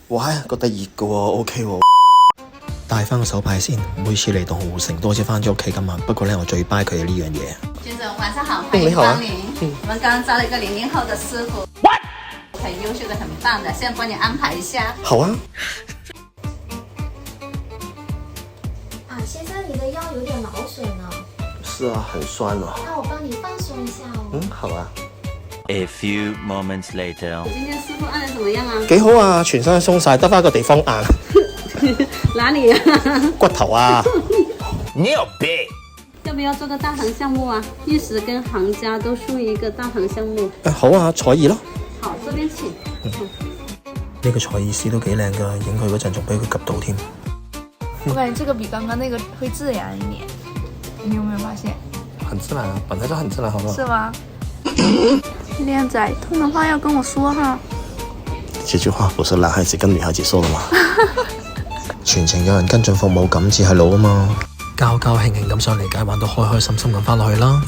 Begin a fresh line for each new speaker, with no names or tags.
哇，覺得熱嘅喎，OK 喎。帶翻個手牌先，每次嚟到洪湖城都好似翻咗屋企咁啊。不過咧，我最 buy 佢嘅呢樣嘢。
先生，晚上好，歡迎光臨。我們剛招了一個00後的師傅。What？ 很優秀的，很棒的，現在幫你安排一下。
好啊。
先生，你的腰有點勞損呢。
是啊，很酸啊。
那我幫你放鬆一下哦。
好啊。
A few moments later，
今天師傅按得怎麼樣啊？
幾好啊，全身鬆晒，得翻個地方硬。
哪裡啊？
骨頭啊。
你有病！
要不要做個大堂項目啊？玉石跟行家都屬於一個大堂項目。
好啊，彩兒咯。
好，這邊請。
呢個彩兒師都幾靚噶，影佢嗰陣仲俾佢及到添。
我感覺這個比剛剛那個會自然一點，你有沒有發現？
很自然啊，本來就很自然，好不好？
是嗎？靚仔，痛的話要跟我說哈。
這句話不是男孩子跟女孩子說的嗎？全程有人跟進服務咁至係路啊嘛，交交興興咁上嚟街，玩到開開心心咁翻落去啦。